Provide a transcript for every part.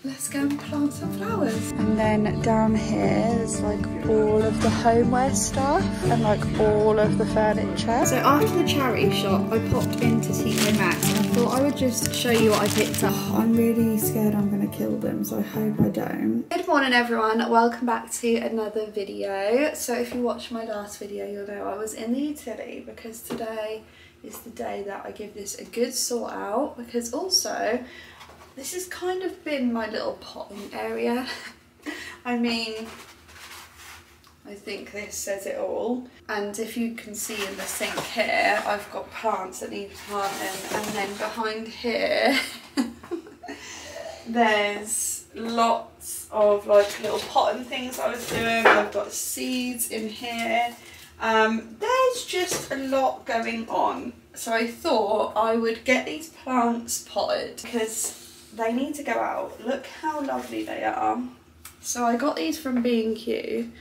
Let's go and plant some flowers. And then down here there's like all of the homeware stuff and like all of the furniture. So after the charity shop, I popped into TK Maxx and I thought I would just show you what I picked up. I'm really scared I'm gonna kill them, so I hope I don't. Good morning everyone, welcome back to another video. So if you watched my last video, you'll know I was in the utility because today is the day that I give this a good sort out, because also this has kind of been my little potting area. I mean, I think this says it all. And if you can see in the sink here, I've got plants that need planting, and then behind here there's lots of like little potting things I was doing. I've got seeds in here. There's just a lot going on. So I thought I would get these plants potted because they need to go out. Look how lovely they are. So I got these from B&Q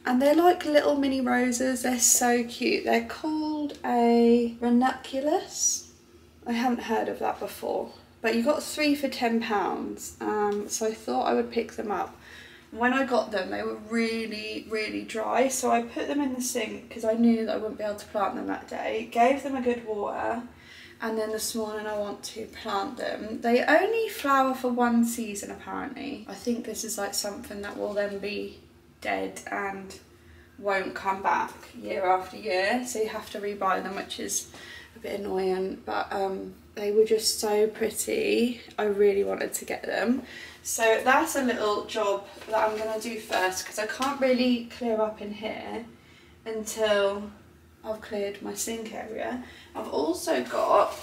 and they're like little mini roses. They're so cute. They're called a ranunculus. I haven't heard of that before, but you got 3 for £10. So I thought I would pick them up. When I got them, they were really dry, so I put them in the sink because I knew that I wouldn't be able to plant them that day. Gave them a good water, and then this morning I want to plant them. They only flower for one season apparently. I think this is like something that will then be dead and won't come back year after year, so you have to rebuy them, which is a bit annoying, but they were just so pretty. I really wanted to get them. So that's a little job that I'm gonna do first, because I can't really clear up in here until I've cleared my sink area. I've also got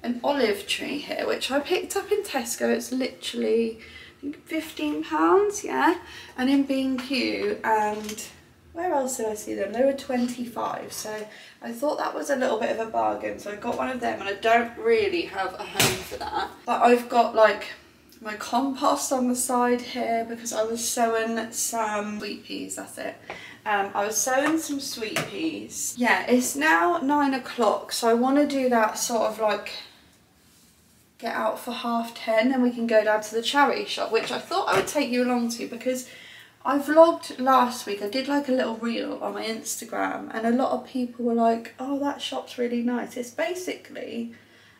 an olive tree here, which I picked up in Tesco. It's literally, I think, £15, yeah? And in B&Q, and where else did I see them? They were 25, so I thought that was a little bit of a bargain. So I got one of them, and I don't really have a home for that. But I've got like my compost on the side here because I was sowing some sweet peas, that's it. I was sowing some sweet peas. Yeah, it's now 9 o'clock, so I want to do that sort of like get out for 10:30, and we can go down to the charity shop, which I thought I would take you along to because I vlogged last week. I did like a little reel on my Instagram, and a lot of people were like, oh, that shop's really nice. It's basically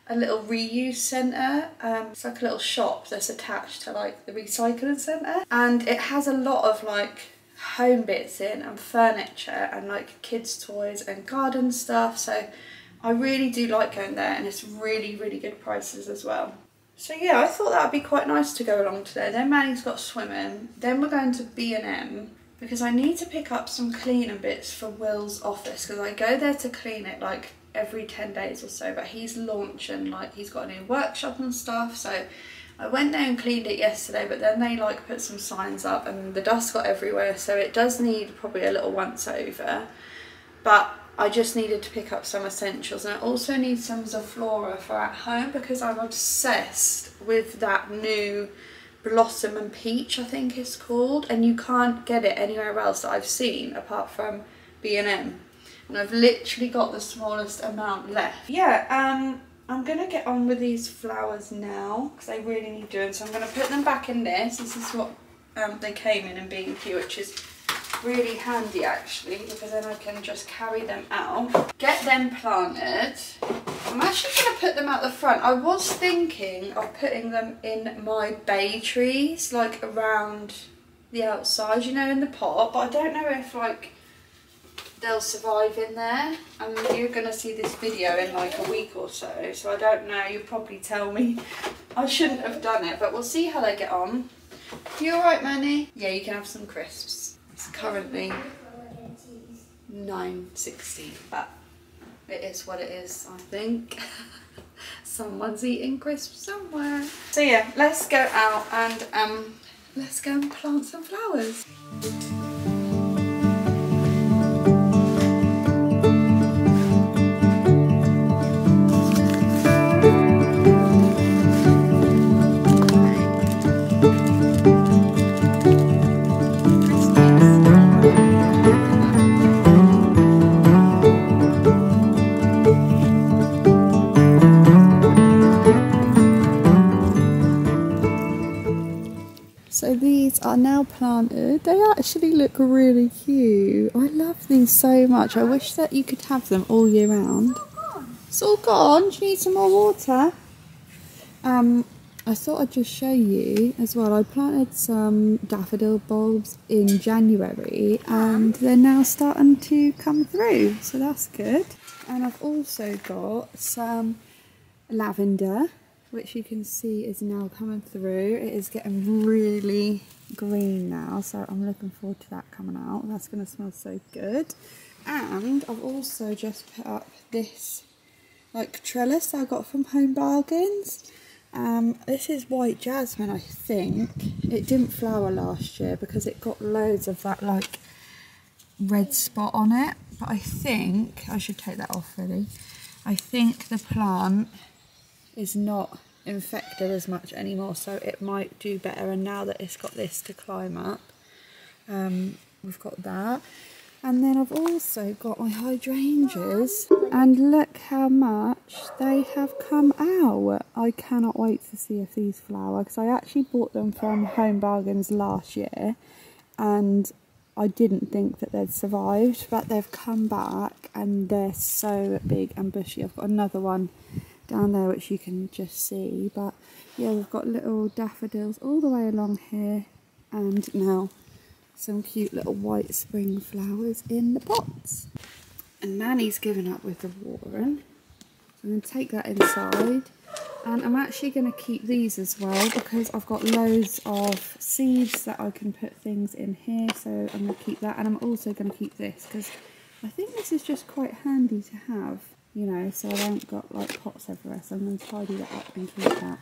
a little reuse centre. It's like a little shop that's attached to like the recycling centre, and it has a lot of like home bits in and furniture and like kids toys and garden stuff. So I really do like going there, and it's really good prices as well. So yeah, I thought that would be quite nice to go along today. Then Manny's got swimming. Then we're going to B&M because I need to pick up some cleaning bits for Will's office, because I go there to clean it like every 10 days or so, but he's launching, like he's got a new workshop and stuff. So I went there and cleaned it yesterday, but then they like put some signs up and the dust got everywhere, so it does need probably a little once over. But I just needed to pick up some essentials, and I also need some Zoflora for at home because I'm obsessed with that new Blossom and Peach, I think it's called, and you can't get it anywhere else that I've seen apart from B&M. And I've literally got the smallest amount left. Yeah, I'm gonna get on with these flowers now because they really need doing. So I'm gonna put them back in this. This is what they came in B&Q, which is really handy actually, because then I can just carry them out, get them planted. I'm actually gonna put them at the front. I was thinking of putting them in my bay trees, like around the outside, you know, in the pot, but I don't know if like they'll survive in there. And you're gonna see this video in like a week or so, so I don't know. You'll probably tell me I shouldn't have done it, but we'll see how they get on. You alright, Manny? Yeah, you can have some crisps. It's currently 9:16, but it is what it is, I think. Someone's eating crisps somewhere. So yeah, let's go out and let's go and plant some flowers. So these are now planted. They actually look really cute. I love these so much. I wish that you could have them all year round. It's all gone. Do you need some more water? I thought I'd just show you as well. I planted some daffodil bulbs in January and they're now starting to come through, so that's good. And I've also got some lavender, which you can see is now coming through. It is getting really green now, so I'm looking forward to that coming out. That's going to smell so good. And I've also just put up this like trellis I got from Home Bargains. This is white jasmine, I think. It didn't flower last year because it got loads of that like red spot on it, but I think I should take that off really. I think the plant is not infected as much anymore, so it might do better. And now that it's got this to climb up, we've got that. And then I've also got my hydrangeas, and look how much they have come out. I cannot wait to see if these flower, because I actually bought them from Home Bargains last year and I didn't think that they'd survived, but they've come back and they're so big and bushy. I've got another one down there which you can just see, but yeah, we've got little daffodils all the way along here, and now some cute little white spring flowers in the pots. And Nanny's given up with the watering, so I'm going to take that inside. And I'm actually going to keep these as well because I've got loads of seeds that I can put things in here, so I'm going to keep that. And I'm also going to keep this because I think this is just quite handy to have, you know, so I haven't got like pots everywhere. So I'm going to tidy that up and keep that.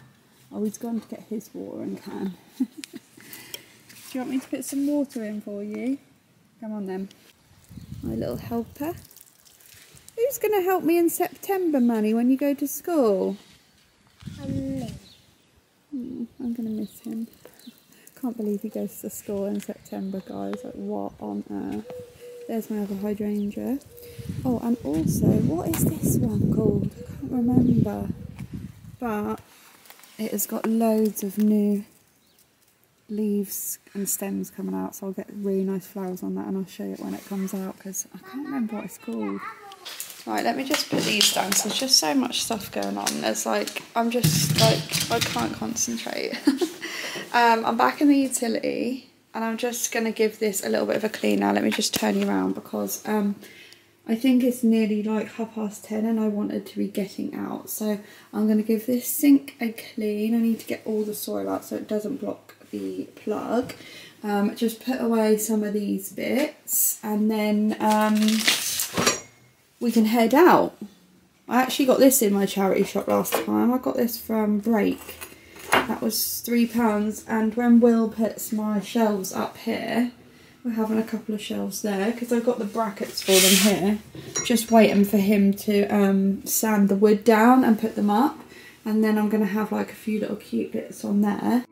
Oh, he's gone to get his watering can. Do you want me to put some water in for you? Come on then. My little helper. Who's going to help me in September, Manny, when you go to school? Me. I'm going to miss him. Can't believe he goes to school in September, guys. Like, what on earth? There's my other hydrangea. Oh, and also, what is this one called? I can't remember. But it has got loads of new leaves and stems coming out, so I'll get really nice flowers on that, and I'll show you it when it comes out because I can't remember what it's called. Right, let me just put these down because there's just so much stuff going on. There's like, I'm just like, I can't concentrate. I'm back in the utility and I'm just going to give this a little bit of a clean now. Let me just turn you around because I think it's nearly like 10:30 and I wanted to be getting out. So I'm going to give this sink a clean. I need to get all the soil out so it doesn't block the plug. Just put away some of these bits and then we can head out. I actually got this in my charity shop last time. I got this from Break. That was £3, and when Will puts my shelves up here, we're having a couple of shelves there because I've got the brackets for them here. Just waiting for him to sand the wood down and put them up, and then I'm going to have like a few little cute bits on there.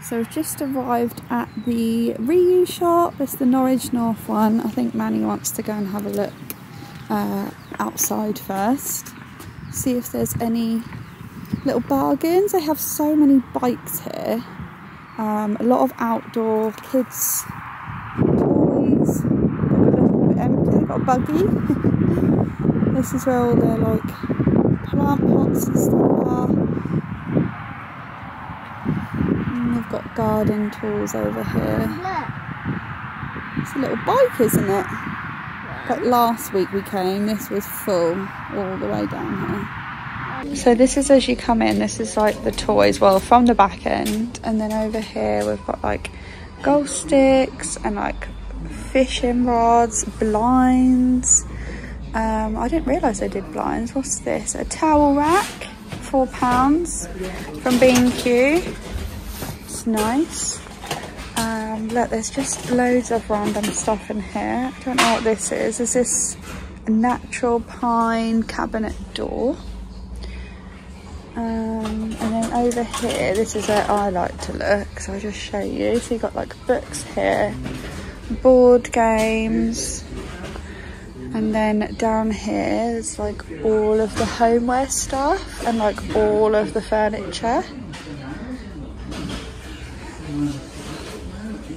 So we've just arrived at the reuse shop. It's the Norwich North one. I think Manny wants to go and have a look outside first. See if there's any little bargains. They have so many bikes here. A lot of outdoor kids toys. A little bit empty. They've got a buggy. This is where all their like plant pots and stuff are. They've got garden tools over here. It's a little bike, isn't it? But last week we came, this was full all the way down here. So this is as you come in, this is like the toys, well, from the back end. And then over here we've got like golf sticks and like fishing rods, blinds. I didn't realise they did blinds. What's this? A towel rack £4 from B&Q. It's nice. Look, there's just loads of random stuff in here. I don't know what this is. Is this a natural pine cabinet door? And then over here, this is where I like to look, so I'll just show you. So you've got like books here, board games, and then down here there's like all of the homeware stuff and like all of the furniture.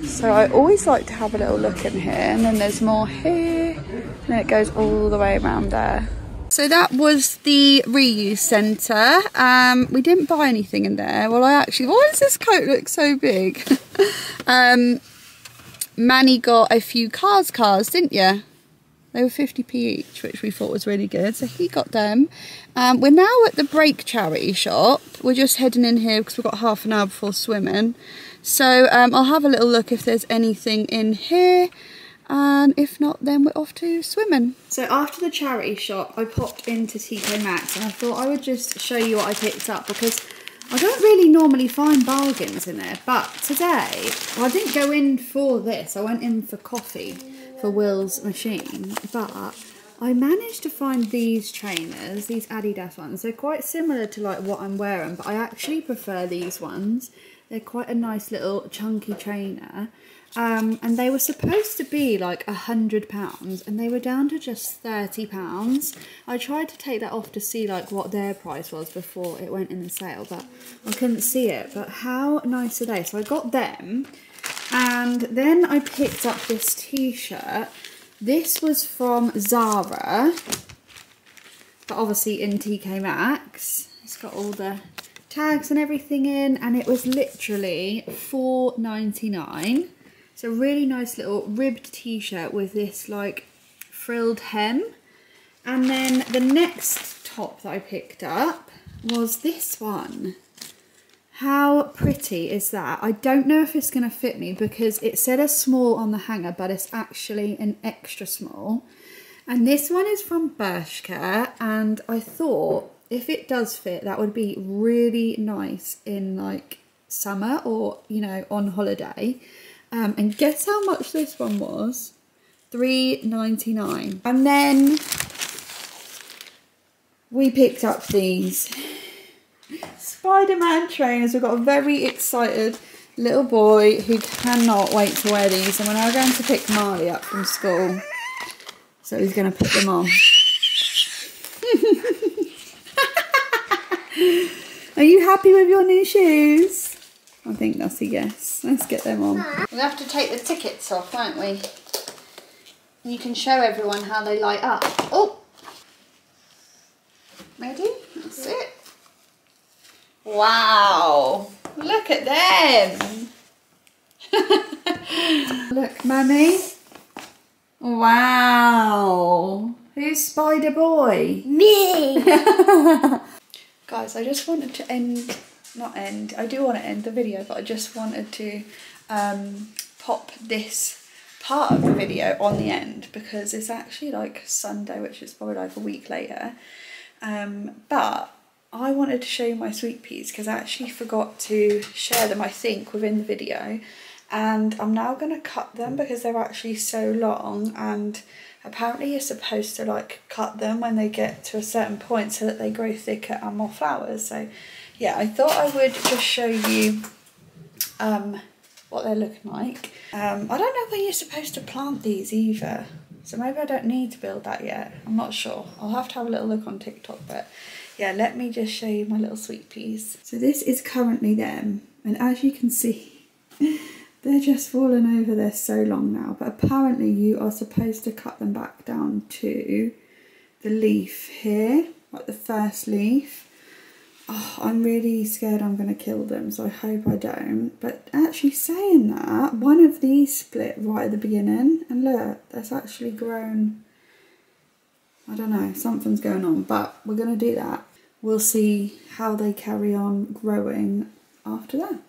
So I always like to have a little look in here, and then there's more here, and then it goes all the way around there. So that was the reuse centre. We didn't buy anything in there. Well, why does this coat look so big? Manny got a few cars, didn't you? They were 50p each, which we thought was really good. So he got them. We're now at the Break charity shop. We're just heading in here because we've got half an hour before swimming. So I'll have a little look if there's anything in here. And if not, then we're off to swimming. So after the charity shop, I popped into TK Maxx and I thought I would just show you what I picked up, because I don't really normally find bargains in there. But today, well, I didn't go in for this. I went in for coffee for Will's machine. But I managed to find these trainers, these Adidas ones. They're quite similar to like what I'm wearing, but I actually prefer these ones. They're quite a nice little chunky trainer. And they were supposed to be like £100 and they were down to just £30. I tried to take that off to see like what their price was before it went in the sale, but I couldn't see it. But how nice are they? So I got them, and then I picked up this t-shirt. This was from Zara, but obviously in TK Maxx. It's got all the tags and everything in, and it was literally £4.99. It's a really nice little ribbed t-shirt with this like frilled hem. And then the next top that I picked up was this one. How pretty is that? I don't know if it's going to fit me because it said a small on the hanger, but it's actually an extra small. And this one is from Bershka, and I thought if it does fit, that would be really nice in like summer or, you know, on holiday. And guess how much this one was? £3.99. And then we picked up these Spider-Man trainers. We've got a very excited little boy who cannot wait to wear these. And we're now going to pick Marley up from school. So he's going to put them on. Are you happy with your new shoes? I think that's a yes. Let's get them on. We'll have to take the tickets off, won't we? And you can show everyone how they light up. Oh! Ready? That's it. Wow! Look at them! Look, Mummy. Wow! Who's Spider Boy? Me! Guys, I just wanted to I do want to end the video, but I just wanted to pop this part of the video on the end because it's actually like Sunday, which is probably like a week later. But I wanted to show you my sweet peas because I actually forgot to share them, I think, within the video. And I'm now going to cut them because they're actually so long, and apparently you're supposed to like cut them when they get to a certain point so that they grow thicker and more flowers. So yeah, I thought I would just show you what they're looking like. I don't know when you're supposed to plant these either, so maybe I don't need to build that yet. I'm not sure. I'll have to have a little look on TikTok, but yeah, let me just show you my little sweet peas. So this is currently them, and as you can see, they're just fallen over. They're so long now, but apparently you are supposed to cut them back down to the leaf here, like the first leaf. Oh, I'm really scared I'm going to kill them, so I hope I don't. But actually saying that, one of these split right at the beginning, and look, that's actually grown. I don't know, something's going on, but we're going to do that. We'll see how they carry on growing after that.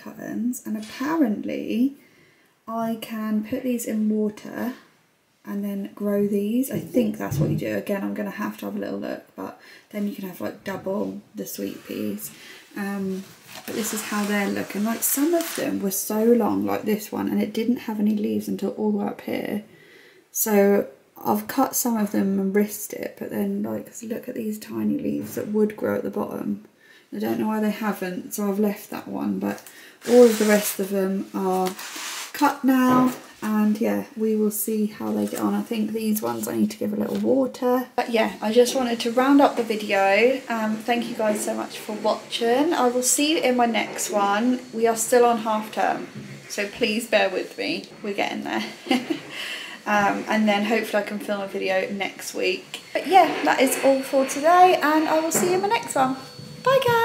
puttons, and apparently I can put these in water and then grow these. I think that's what you do. Again, I'm going to have a little look, but then you can have like double the sweet peas. But this is how they're looking. Like some of them were so long, like this one, and it didn't have any leaves until all the way up here. So I've cut some of them and risked it, but then like look at these tiny leaves that would grow at the bottom. I don't know why they haven't, so I've left that one, but all of the rest of them are cut now, and yeah, we will see how they get on. I think these ones I need to give a little water. But yeah, I just wanted to round up the video. Thank you guys so much for watching. I will see you in my next one. We are still on half term, so please bear with me. We're getting there. And then hopefully I can film a video next week. But yeah, that is all for today, and I will see you in my next one. Bye guys!